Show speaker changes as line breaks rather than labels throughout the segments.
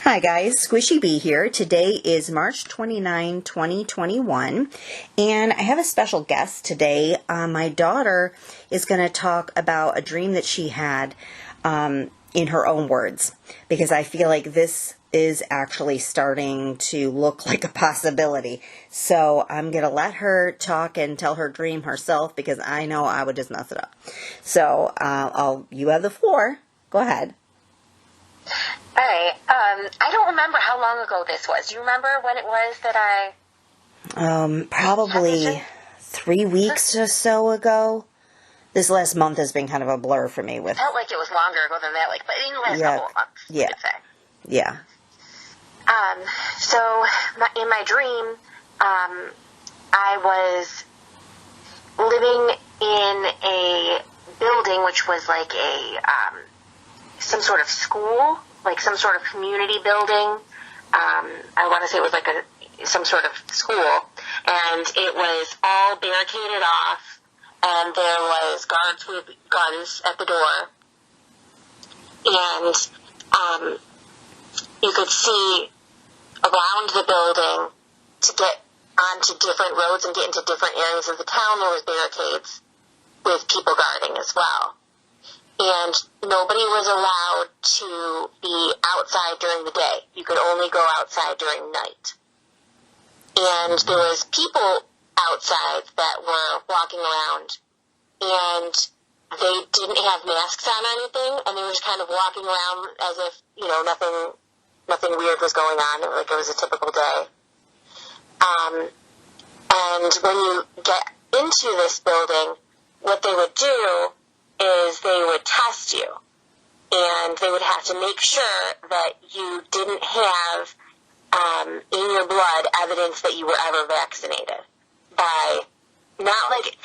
Hi guys, Squishy Bee here. Today is March 29, 2021, and I have a special guest today. My daughter is going to talk about a dream that she had in her own words, because I feel like this is actually starting to look like a possibility. So I'm going to let her talk and tell her dream herself, because I know I would just mess it up. So you have the floor. Go ahead.
All right. I don't remember how long ago this was. Do you remember when it was that I...
Probably 3 weeks or so ago. This last month has been kind of a blur for me.
It felt like it was longer ago than that, but in the last couple of months, you could say.
Yeah.
So, in my dream, I was living in a building which was like some sort of school, like some sort of community building. I want to say it was like some sort of school, and it was all barricaded off, and there was guards with guns at the door, and you could see around the building to get onto different roads and get into different areas of the town. There was barricades with people guarding as well. And nobody was allowed to be outside during the day. You could only go outside during night. And there was people outside that were walking around, and they didn't have masks on or anything, and they were just kind of walking around as if, nothing weird was going on, like it was a typical day. And when you get into this building, what they would do is they would test you, and they would have to make sure that you didn't have in your blood evidence that you were ever vaccinated by not like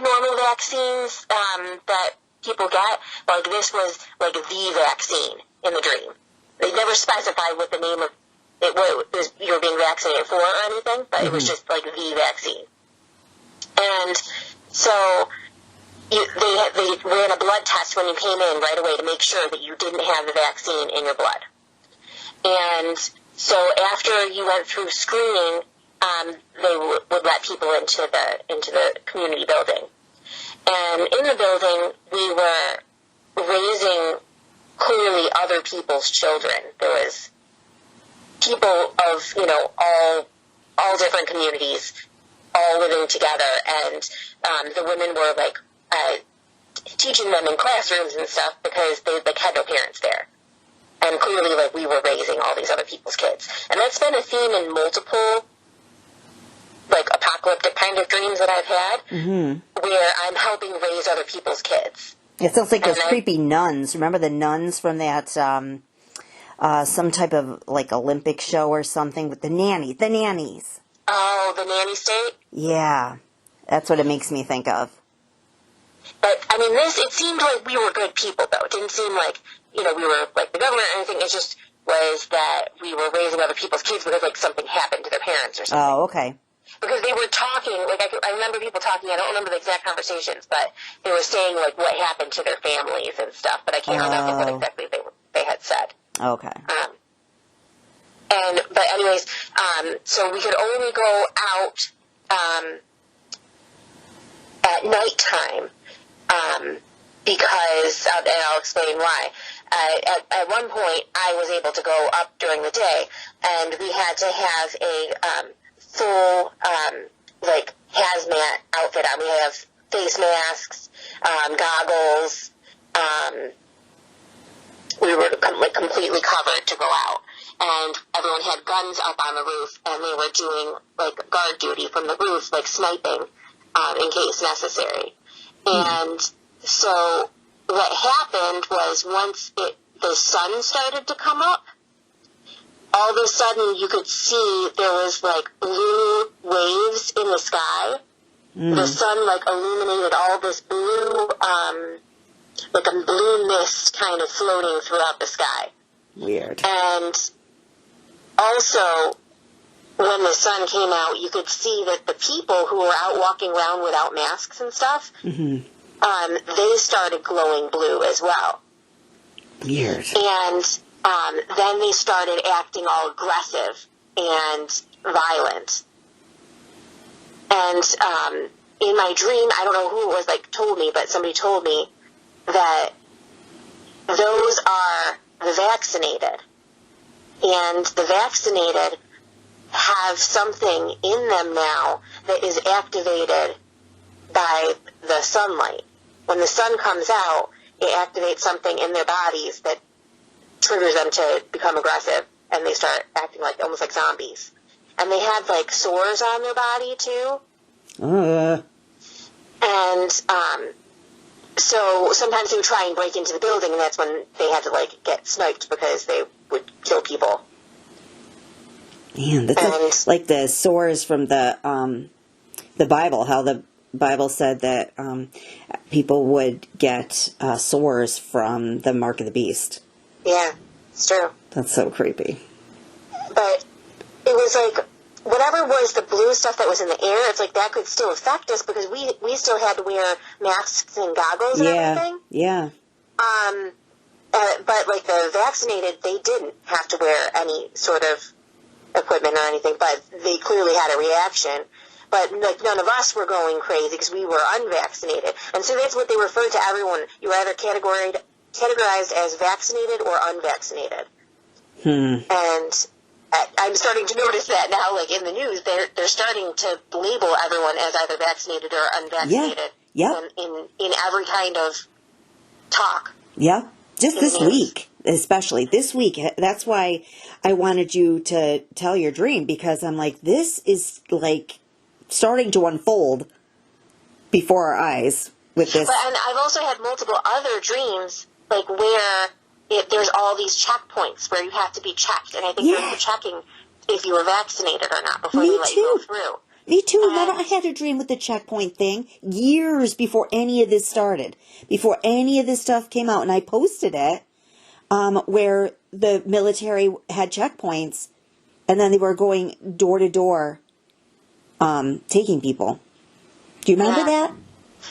normal vaccines that people get. Like this was like the vaccine in the dream. They never specified what the name of it was you were being vaccinated for or anything, but it was just like the vaccine. And so they ran a blood test when you came in right away to make sure that you didn't have the vaccine in your blood. And so after you went through screening, they would let people into the community building. And in the building, we were raising clearly other people's children. There was people of, all different communities all living together, and the women were like teaching them in classrooms and stuff because they had no parents there. And clearly, we were raising all these other people's kids. And that's been a theme in multiple, apocalyptic kind of dreams that I've had, where I'm helping raise other people's kids.
It sounds like those creepy nuns. Remember the nuns from that, some type of, Olympic show or something with the nannies.
Oh, the nanny state?
Yeah. That's what it makes me think of.
But, it seemed like we were good people, though. It didn't seem like, we were like the government or anything. It just was that we were raising other people's kids because, something happened to their parents or something.
Oh, okay.
Because they were talking, I remember people talking, I don't remember the exact conversations, but they were saying, what happened to their families and stuff, but I can't remember what exactly they had said.
Okay.
But anyways, so we could only go out, at nighttime, because, and I'll explain why. At one point, I was able to go up during the day, and we had to have a full, hazmat outfit on. We have face masks, goggles. We were completely covered to go out, and everyone had guns up on the roof, and they were doing guard duty from the roof, sniping, in case necessary. And so what happened was once the sun started to come up, all of a sudden you could see there was blue waves in the sky. The sun illuminated all this blue, a blue mist kind of floating throughout the sky.
Weird.
And also, when the sun came out, you could see that the people who were out walking around without masks and stuff, they started glowing blue as well.
Weird.
And then they started acting all aggressive and violent. And in my dream, I don't know who it was told me, but somebody told me that those are the vaccinated. And the vaccinated have something in them now that is activated by the sunlight. When the sun comes out, it activates something in their bodies that triggers them to become aggressive, and they start acting almost like zombies. And they had sores on their body too. And so sometimes they would try and break into the building, and that's when they had to get sniped because they would kill people.
Man, that's like the sores from the Bible. How the Bible said that people would get sores from the mark of the beast.
Yeah, it's true.
That's so creepy.
But it was whatever was the blue stuff that was in the air, it's that could still affect us because we still had to wear masks and goggles and everything.
Yeah.
But the vaccinated, they didn't have to wear any sort of equipment or anything, but they clearly had a reaction. But none of us were going crazy because we were unvaccinated. And so that's what they referred to everyone. You were either categorized as vaccinated or unvaccinated. And I'm starting to notice that now, in the news, they're starting to label everyone as either vaccinated or unvaccinated.
Yeah.
In every kind of talk.
Yeah. Just this week, especially this week. That's why I wanted you to tell your dream, because I'm this is starting to unfold before our eyes with this.
And I've also had multiple other dreams, where there's all these checkpoints where you have to be checked, and I think you're checking if you were vaccinated or not before they let you go through.
Me too. Remember, I had a dream with the checkpoint thing years before any of this started, before any of this stuff came out, and I posted it where the military had checkpoints, and then they were going door to door, taking people. Do you remember that?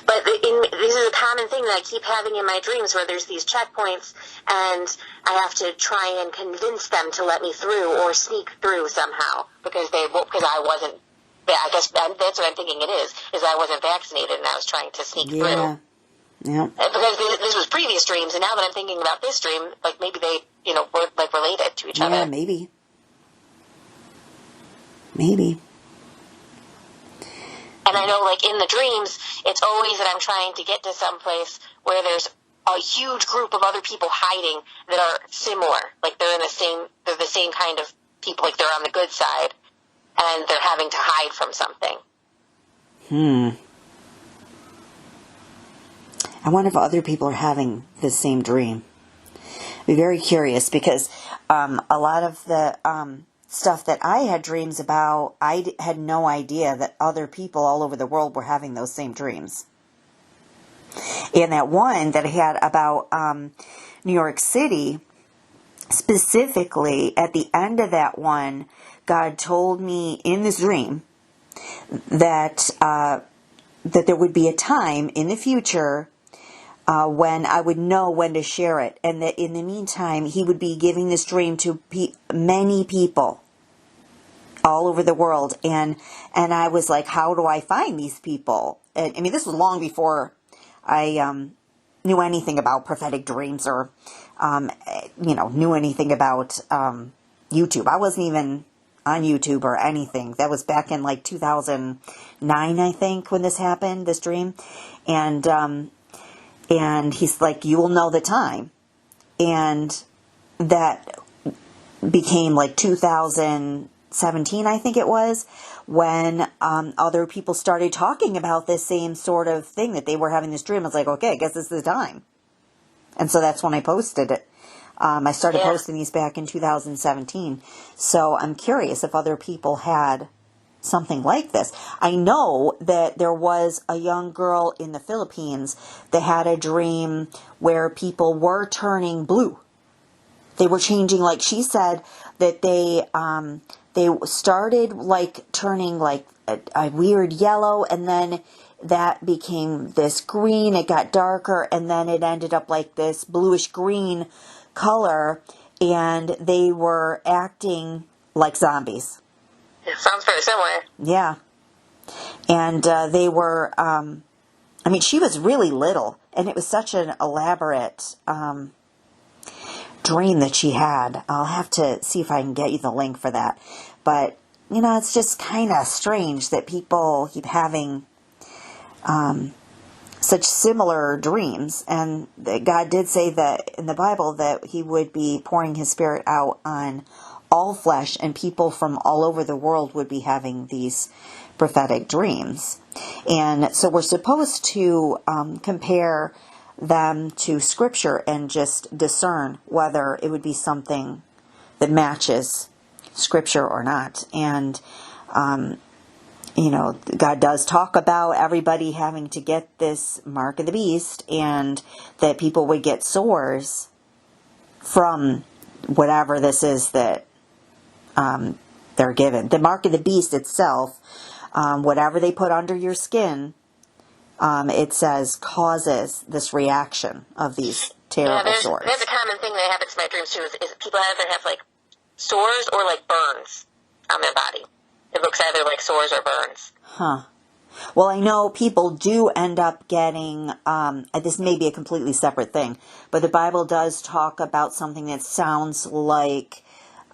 But this is a common thing that I keep having in my dreams, where there's these checkpoints, and I have to try and convince them to let me through or sneak through somehow because I wasn't. I guess that's what I'm thinking it is I wasn't vaccinated and I was trying to sneak through.
Yeah.
Because this was previous dreams, and now that I'm thinking about this dream, maybe they, were related to each other.
Yeah, maybe. Maybe.
And I know, in the dreams, it's always that I'm trying to get to some place where there's a huge group of other people hiding that are similar. They're the same kind of people, they're on the good side, and they're having to hide from something.
I wonder if other people are having the same dream. I'd be very curious, because a lot of the stuff that I had dreams about, I had no idea that other people all over the world were having those same dreams. And that one that I had about New York City, specifically at the end of that one, God told me in this dream that that there would be a time in the future when I would know when to share it, and that in the meantime He would be giving this dream to many people all over the world. And I was like, how do I find these people? And, I mean, this was long before I knew anything about prophetic dreams or knew anything about YouTube. I wasn't even on YouTube or anything. That was back in 2009, I think, when this happened, this dream. And He's like, you will know the time. And that became 2017, I think it was, when other people started talking about this same sort of thing, that they were having this dream. I was like, okay, I guess this is the time. And so that's when I posted it. I started posting these back in 2017. So I'm curious if other people had something like this. I know that there was a young girl in the Philippines that had a dream where people were turning blue. They were changing, she said that they started turning a weird yellow, and then that became this green. It got darker, and then it ended up like this bluish green color, and they were acting like zombies.
It sounds very similar.
Yeah. And they were, she was really little, and it was such an elaborate dream that she had. I'll have to see if I can get you the link for that. But, it's just kind of strange that people keep having such similar dreams. And that God did say that in the Bible that he would be pouring his Spirit out on all flesh, and people from all over the world would be having these prophetic dreams. And so we're supposed to compare them to Scripture and just discern whether it would be something that matches Scripture or not. And, God does talk about everybody having to get this mark of the beast, and that people would get sores from whatever this is that they're given. The mark of the beast itself, whatever they put under your skin, it says causes this reaction of these terrible sores.
There's a common thing that happens in my dreams too, is people either have like sores or like burns on their body. It looks either like sores or burns.
Huh. Well, I know people do end up getting, this may be a completely separate thing, but the Bible does talk about something that sounds like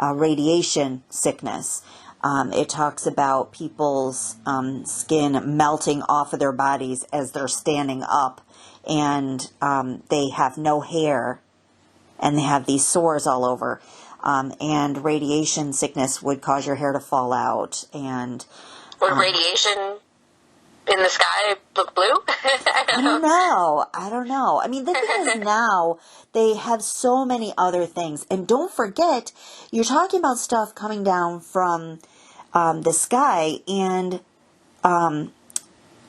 radiation sickness. It talks about people's skin melting off of their bodies as they're standing up, and they have no hair, and they have these sores all over. And radiation sickness would cause your hair to fall out. And
would radiation in the sky look blue? I don't
know. The thing is now they have so many other things. And don't forget, you're talking about stuff coming down from the sky, and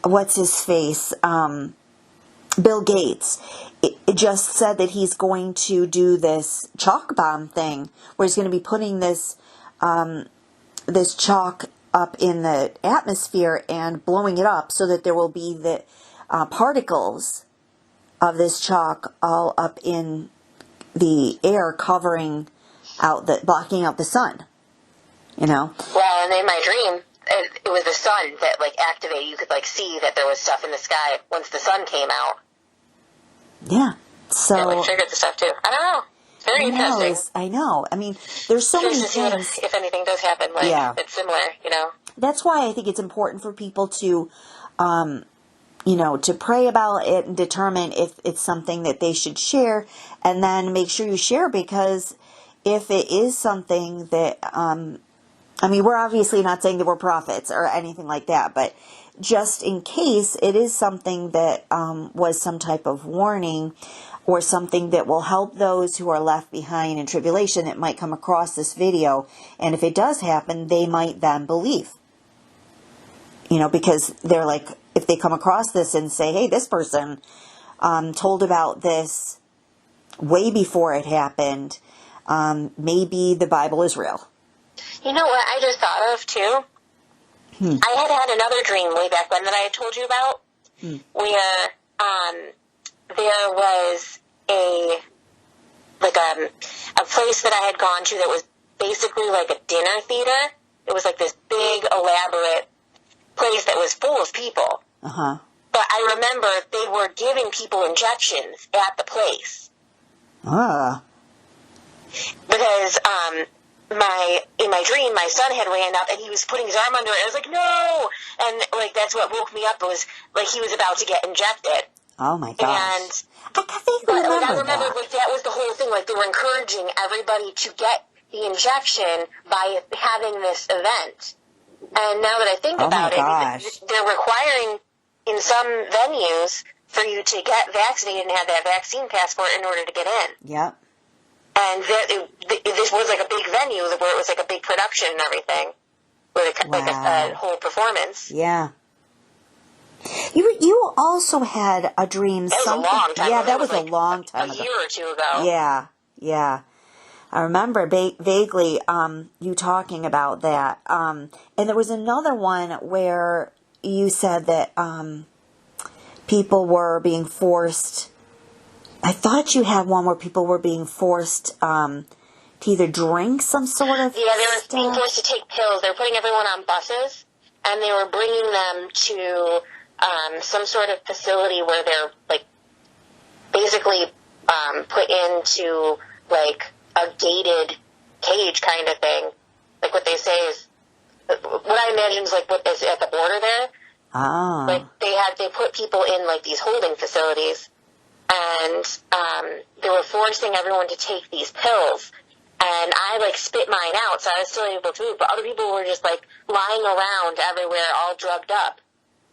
what's his face? Bill Gates. It just said that he's going to do this chalk bomb thing, where he's going to be putting this this chalk up in the atmosphere and blowing it up so that there will be the particles of this chalk all up in the air, covering out blocking out the sun. Well,
and in my dream, it was the sun that activated. You could see that there was stuff in the sky once the sun came out.
Yeah. So
it triggered the stuff too. I don't know. It's very interesting.
I know. There's so many
things. If anything does happen, it's similar.
That's why I think it's important for people to, to pray about it and determine if it's something that they should share, and then make sure you share, because if it is something that, we're obviously not saying that we're prophets or anything like that, but just in case it is something that was some type of warning, or something that will help those who are left behind in tribulation that might come across this video. And if it does happen, they might then believe. Because they're like, if they come across this and say, hey, this person told about this way before it happened, maybe the Bible is real.
You know what I just thought of too? I had another dream way back when that I had told you about, where there was a place that I had gone to that was basically like a dinner theater. It was like this big, elaborate place that was full of people.
Uh-huh.
But I remember they were giving people injections at the place. Because in my dream, my son had ran up and he was putting his arm under it. I was like, no! And that's what woke me up. It was he was about to get injected.
Oh my gosh!
And
I
remember that was the whole thing. They were encouraging everybody to get the injection by having this event. And now that I think about it, they're requiring in some venues for you to get vaccinated and have that vaccine passport in order to get in.
Yep.
And this was like a big venue where it was like a big production and everything, with a whole performance.
Yeah. You also had a dream.
That was a long time ago.
Yeah, that was a long time ago.
A year or two ago.
Yeah. I remember vaguely you talking about that. And there was another one where you said that people were being forced. I thought you had one where people were being forced to either drink some sort of
Yeah, they were being
stuff.
forced to take pills. They were putting everyone on buses, and they were bringing them to some sort of facility where they're, like, basically put into, like, a gated cage kind of thing. Like, what they say is, what I imagine is, like, what is at the border there.
Ah.
Like, they put people in, like, these holding facilities, and they were forcing everyone to take these pills. And I, like, spit mine out, so I was still able to move. But other people were just, like, lying around everywhere, all drugged up,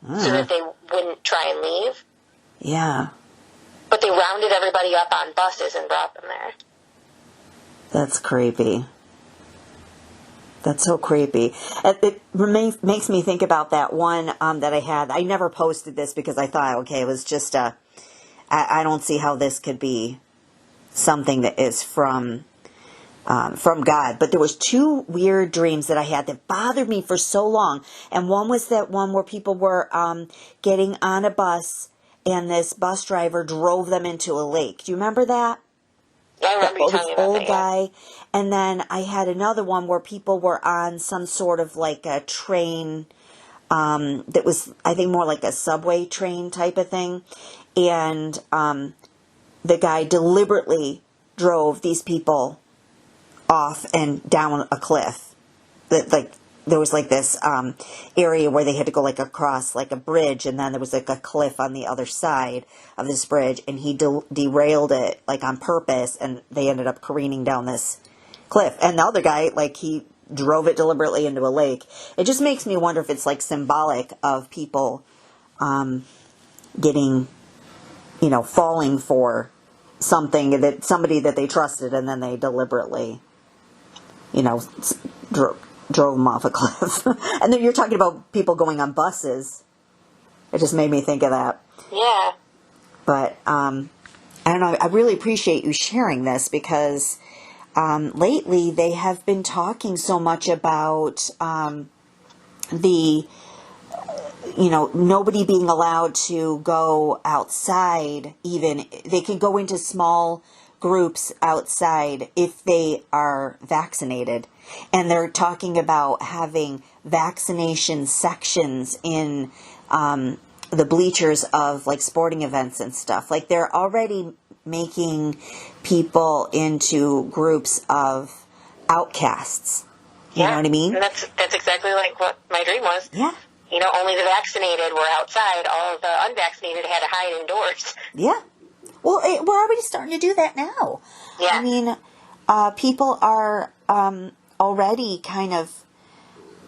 so that they wouldn't try and leave.
Yeah.
But they rounded everybody up on buses and brought them there.
That's creepy. That's so creepy. It makes me think about that one that I had. I never posted this because I thought, okay, it was just I don't see how this could be something that is from God. But there was two weird dreams that I had that bothered me for so long. And one was that one where people were getting on a bus and this bus driver drove them into a lake. Do you remember that?
Yeah, I remember you telling me about
old
that,
guy. And then I had another one where people were on some sort of like a train that was, I think, more like a subway train type of thing. And the guy deliberately drove these people off and down a cliff. There was like this area where they had to go like across like a bridge, and then there was like a cliff on the other side of this bridge, and he derailed it like on purpose, and they ended up careening down this cliff. And the other guy, like, he drove it deliberately into a lake. It just makes me wonder if it's like symbolic of people getting, falling for something that somebody that they trusted, and then they deliberately, drove them off a cliff. And then you're talking about people going on buses. It just made me think of that.
Yeah.
But I don't know. I really appreciate you sharing this because lately they have been talking so much about nobody being allowed to go outside. Even they can go into small groups outside if they are vaccinated. And they're talking about having vaccination sections in the bleachers of like sporting events and stuff. Like, they're already making people into groups of outcasts. You know what I mean?
And that's exactly like what my dream was.
Yeah.
Only the vaccinated were outside. All of the unvaccinated had to hide indoors.
Yeah. Well, we're already starting to do that now.
Yeah.
I mean, people are already kind of,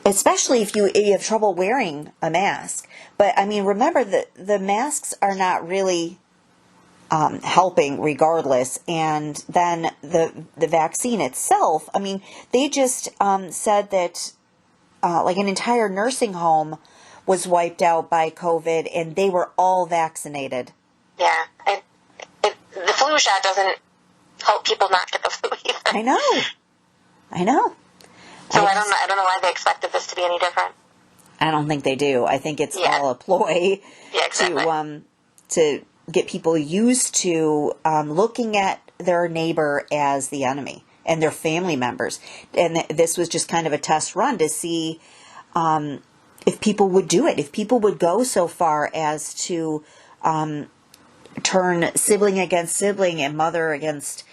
especially if you have trouble wearing a mask. But, I mean, remember that the masks are not really helping regardless. And then the vaccine itself, I mean, they just said that like an entire nursing home was wiped out by COVID, and they were all vaccinated.
Yeah. The flu shot doesn't help people not get the flu either.
I know.
So I don't know why they expected this to be any different.
I don't think they do. I think it's all a ploy to get people used to looking at their neighbor as the enemy and their family members. And this was just kind of a test run to see if people would do it, if people would go so far as to turn sibling against sibling and mother against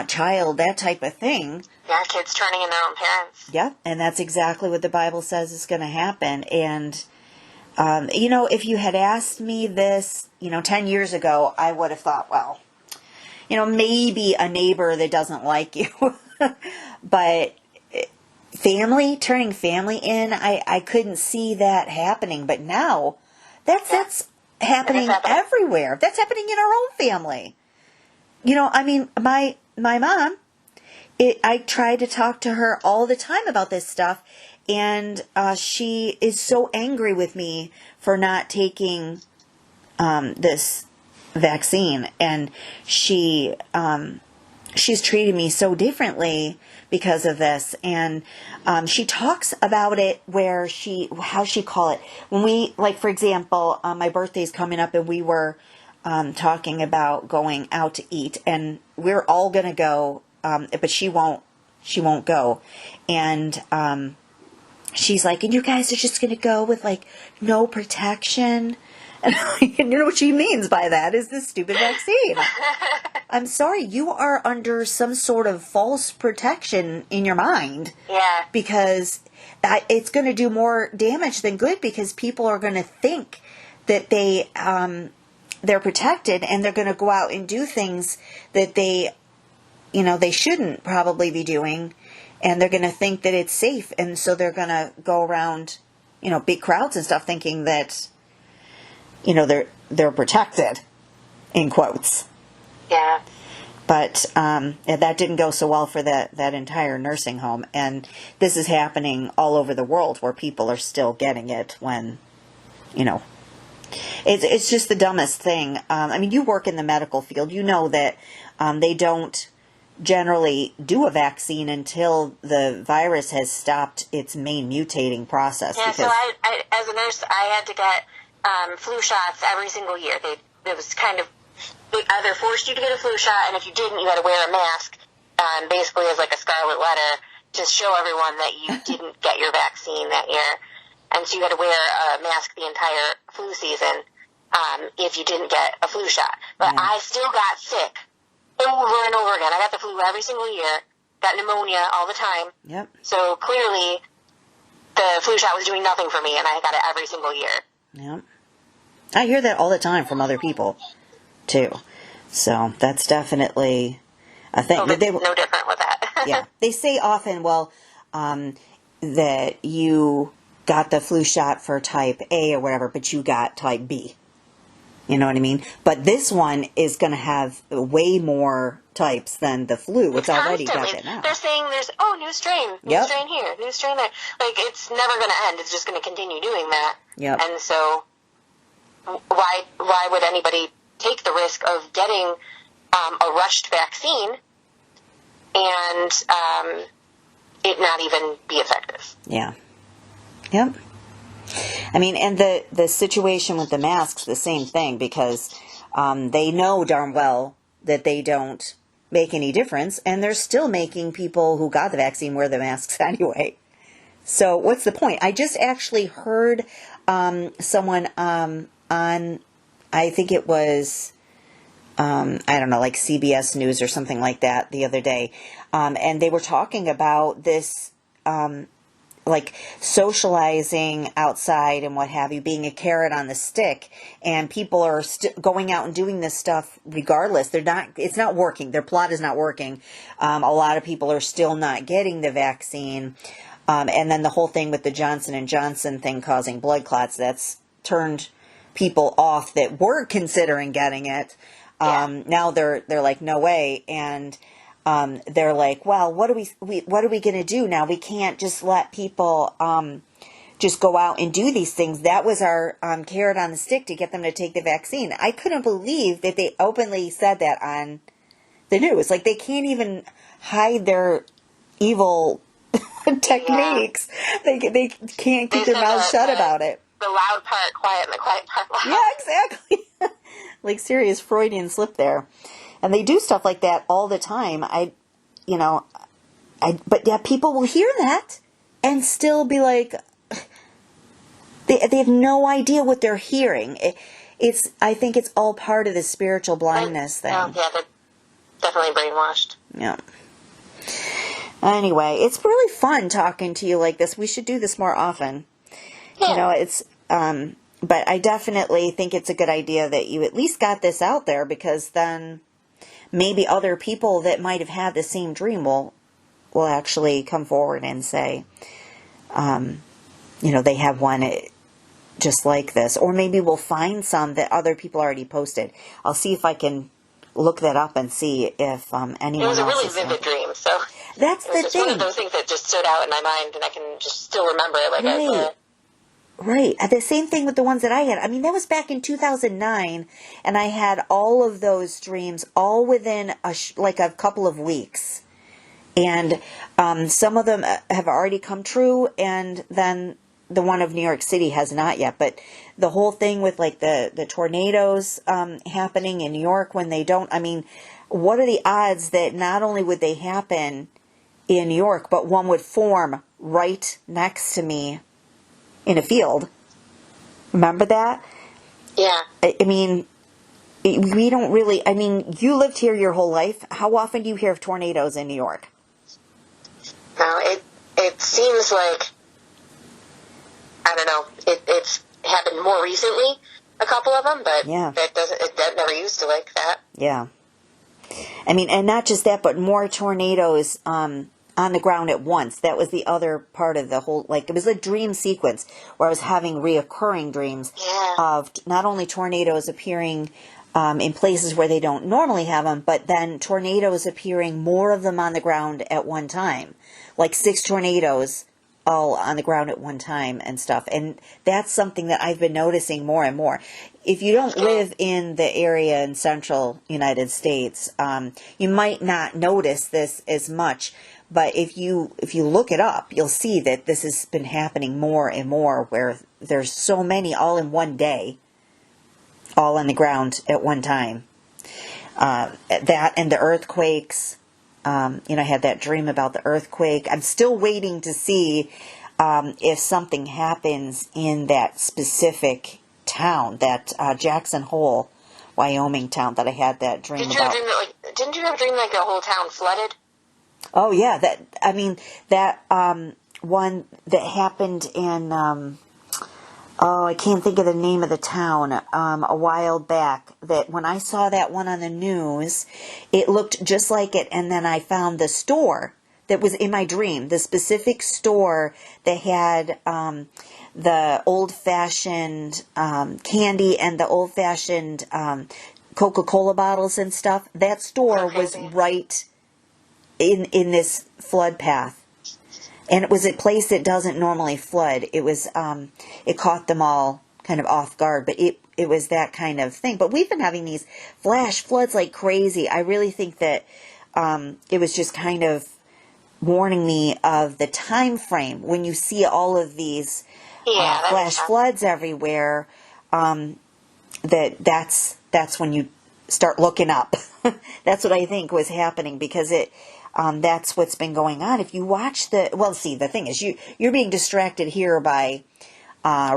child, that type of thing.
Yeah, kids turning in their own parents.
Yeah, and that's exactly what the Bible says is going to happen. And, if you had asked me this, 10 years ago, I would have thought, well, maybe a neighbor that doesn't like you. But turning family in, I couldn't see that happening. But now, that's happening everywhere. That's happening in our own family. My mom, I try to talk to her all the time about this stuff, and she is so angry with me for not taking this vaccine, and she's treated me so differently because of this. And she talks about it when we, like, for example, my birthday's coming up, and we were talking about going out to eat, and we're all going to go, but she won't she won't go. And she's like, and you guys are just going to go with like no protection? And you know what she means by that is this stupid vaccine. I'm sorry, you are under some sort of false protection in your mind.
Yeah.
Because it's going to do more damage than good, because people are going to think that they're protected, and they're going to go out and do things that they shouldn't probably be doing, and they're going to think that it's safe, and so they're going to go around, big crowds and stuff, thinking that, they're protected, in quotes.
Yeah.
But that didn't go so well for that entire nursing home, and this is happening all over the world, where people are still getting it when, it's just the dumbest thing. You work in the medical field, you know that they don't generally do a vaccine until the virus has stopped its main mutating process.
Yeah, so I as a nurse, I had to get flu shots every single year. It was kind of, they either forced you to get a flu shot, and if you didn't, you had to wear a mask, basically as like a scarlet letter to show everyone that you didn't get your vaccine that year. And so you had to wear a mask the entire flu season if you didn't get a flu shot. But yeah. I still got sick over and over again. I got the flu every single year, got pneumonia all the time.
Yep.
So clearly the flu shot was doing nothing for me, and I got it every single year.
Yep. I hear that all the time from other people, too. So that's definitely a thing.
Well, it's no different with that.
Yeah. They say often, that you got the flu shot for type A or whatever, but you got type B. You know what I mean? But this one is going to have way more types than the flu. It's already got that now.
They're saying there's, new strain. New strain here. New strain there. Like, it's never going to end. It's just going to continue doing that.
Yep.
And so why would anybody take the risk of getting a rushed vaccine and it not even be effective?
Yeah. Yep. And the situation with the masks, the same thing, because they know darn well that they don't make any difference, and they're still making people who got the vaccine wear the masks anyway. So what's the point? I just actually heard someone on, I think it was, like CBS News or something like that the other day, and they were talking about this like socializing outside and what have you, being a carrot on the stick, and people are going out and doing this stuff regardless. It's not working. Their plot is not working. A lot of people are still not getting the vaccine. And then the whole thing with the Johnson & Johnson thing causing blood clots, that's turned people off that were considering getting it. Now they're like, no way. And they're like, well, what are we going to do now? We can't just let people just go out and do these things. That was our carrot on the stick to get them to take the vaccine. I couldn't believe that they openly said that on the news. Like, they can't even hide their evil techniques. Yeah. They can't keep their mouths shut about it.
The loud part quiet and the quiet part loud.
Yeah, exactly. Like, serious Freudian slip there. And they do stuff like that all the time. But yeah, people will hear that and still be like, they have no idea what they're hearing. I think it's all part of the spiritual blindness thing.
Yeah, they're definitely brainwashed.
Yeah. Anyway, it's really fun talking to you like this. We should do this more often. Yeah. But I definitely think it's a good idea that you at least got this out there, because then maybe other people that might have had the same dream will actually come forward and say, they have one just like this. Or maybe we'll find some that other people already posted. I'll see if I can look that up and see if anyone else.
It was a really vivid dream, so
that's the thing. It's
one of those things that just stood out in my mind, and I can just still remember it.
Right. The same thing with the ones that I had. That was back in 2009, and I had all of those dreams all within a couple of weeks. And some of them have already come true, and then the one of New York City has not yet. But the whole thing with the tornadoes happening in New York when they don't, what are the odds that not only would they happen in New York, but one would form right next to me in a field. Remember that?
Yeah.
I mean, we don't really, I mean, you lived here your whole life. How often do you hear of tornadoes in New York?
No, it seems like, I don't know, it's happened more recently, a couple of them, but
Yeah.
that never used to like that.
Yeah. I mean, and not just that, but more tornadoes on the ground at once. That was the other part of the whole, like, it was a dream sequence where I was having reoccurring dreams of not only tornadoes appearing in places where they don't normally have them, but then tornadoes appearing, more of them on the ground at one time. Like 6 tornadoes all on the ground at one time and stuff. And that's something that I've been noticing more and more. If you don't live in the area in central United States, you might not notice this as much. But if you look it up, you'll see that this has been happening more and more, where there's so many all in one day, all on the ground at one time. That and the earthquakes. I had that dream about the earthquake. I'm still waiting to see if something happens in that specific town, that Jackson Hole, Wyoming town that I had that dream about.
Didn't you have a dream like the whole town flooded?
Oh yeah, that one that happened in I can't think of the name of the town, a while back, that when I saw that one on the news, it looked just like it, and then I found the store that was in my dream, the specific store that had the old-fashioned candy and the old-fashioned Coca-Cola bottles and stuff. That store was right in this flood path. And it was a place that doesn't normally flood. It was, it caught them all kind of off guard, but it was that kind of thing. But we've been having these flash floods like crazy. I really think that it was just kind of warning me of the time frame when you see all of these flash floods everywhere. That's when you start looking up. That's what I think was happening, because that's what's been going on. If you watch the thing is you're being distracted here by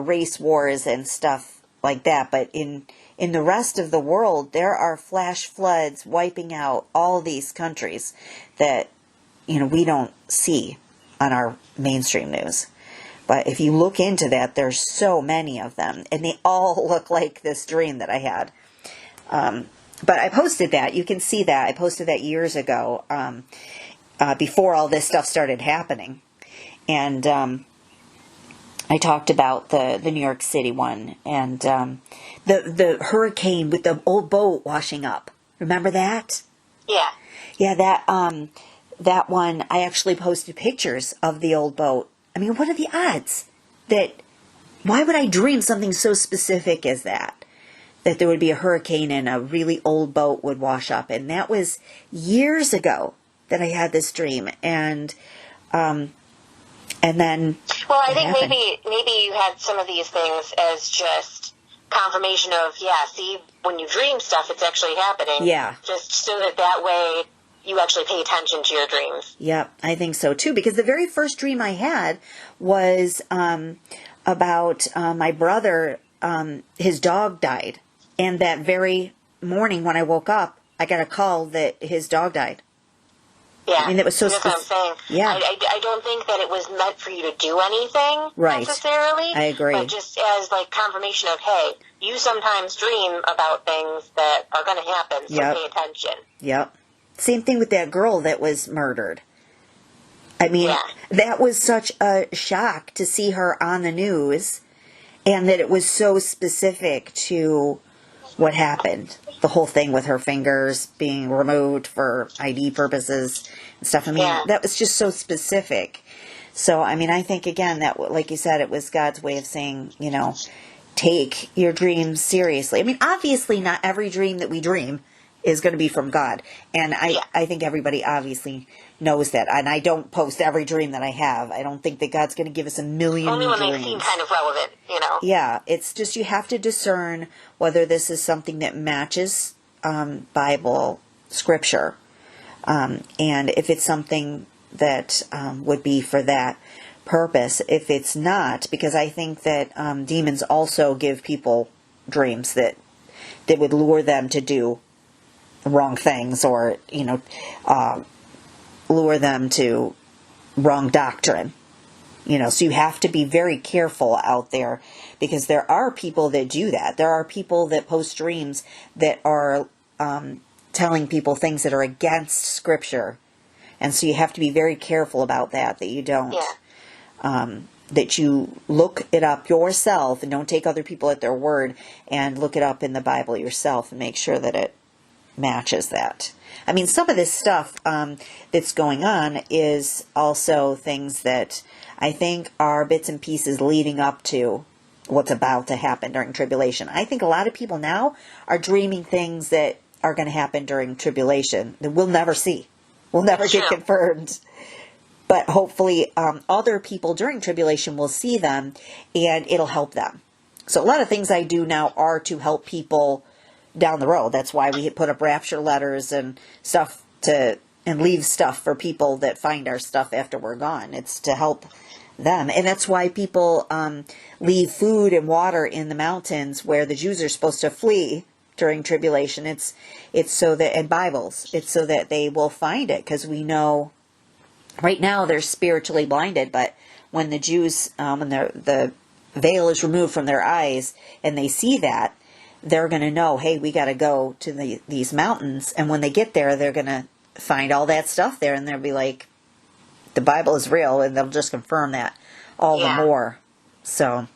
race wars and stuff like that, but in the rest of the world, there are flash floods wiping out all these countries that we don't see on our mainstream news. But if you look into that, there's so many of them, and they all look like this dream that I had. But I posted that. You can see that. I posted that years ago, before all this stuff started happening. And I talked about the New York City one, and the hurricane with the old boat washing up. Remember that?
Yeah.
Yeah, that one, I actually posted pictures of the old boat. I mean, what are the odds why would I dream something so specific as that there would be a hurricane and a really old boat would wash up? And that was years ago that I had this dream. And then,
well, I think maybe you had some of these things as just confirmation of, see, when you dream stuff, it's actually happening.
Yeah. Just
so that way you actually pay attention to your dreams.
Yep, I think so too, because the very first dream I had was about my brother, his dog died. And that very morning when I woke up, I got a call that his dog died.
Yeah,
I mean, that was so
that's what I'm saying.
Yeah.
I don't think that it was meant for you to do anything necessarily.
I agree.
But just as like confirmation of, hey, you sometimes dream about things that are going to happen, so pay attention.
Yep. Same thing with that girl that was murdered. I mean, that was such a shock to see her on the news, and that it was so specific to what happened. The whole thing with her fingers being removed for ID purposes and stuff. I mean, that was just so specific. So, I mean, I think, again, that, like you said, it was God's way of saying, take your dreams seriously. I mean, obviously not every dream that we dream is going to be from God. And I think everybody obviously knows that. And I don't post every dream that I have. I don't think that God's going to give us a million
Only when
dreams.
they seem kind of relevant,
Yeah, it's just you have to discern whether this is something that matches Bible scripture. And if it's something that would be for that purpose. If it's not, because I think that demons also give people dreams that would lure them to do wrong things, or lure them to wrong doctrine. So you have to be very careful out there, because there are people that do that. There are people that post dreams that are telling people things that are against Scripture. And so you have to be very careful about that you don't, that you look it up yourself and don't take other people at their word, and look it up in the Bible yourself and make sure that it matches that. I mean, some of this stuff that's going on is also things that I think are bits and pieces leading up to what's about to happen during tribulation. I think a lot of people now are dreaming things that are going to happen during tribulation that we'll never see. Will never get confirmed. But hopefully other people during tribulation will see them, and it'll help them. So a lot of things I do now are to help people down the road. That's why we put up rapture letters and stuff and leave stuff for people that find our stuff after we're gone. It's to help them. And that's why people leave food and water in the mountains where the Jews are supposed to flee during tribulation. It's so that, and Bibles, it's so that they will find it, because we know right now they're spiritually blinded, but when the Jews, when the veil is removed from their eyes and they see that, they're going to know, hey, we got to go to these mountains, and when they get there, they're going to find all that stuff there, and they'll be like, the Bible is real, and they'll just confirm that all the more. So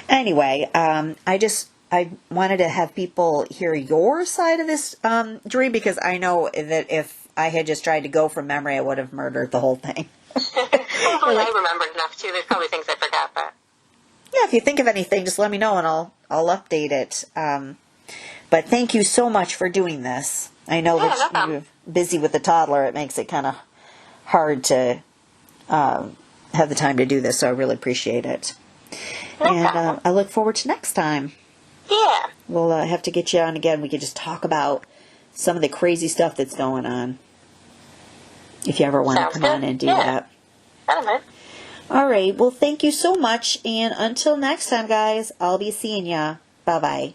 anyway, I wanted to have people hear your side of this dream, because I know that if I had just tried to go from memory, I would have murdered the whole thing.
Hopefully I remembered enough, too. There's probably things I forgot, but...
Yeah, if you think of anything, just let me know, and I'll update it. But thank you so much for doing this. I know that you're busy with the toddler. It makes it kind of hard to have the time to do this, so I really appreciate it. And I look forward to next time.
Yeah.
We'll have to get you on again. We could just talk about some of the crazy stuff that's going on. If you ever want to come on and do that.
I don't know.
All right. Well, thank you so much. And until next time, guys, I'll be seeing ya. Bye-bye.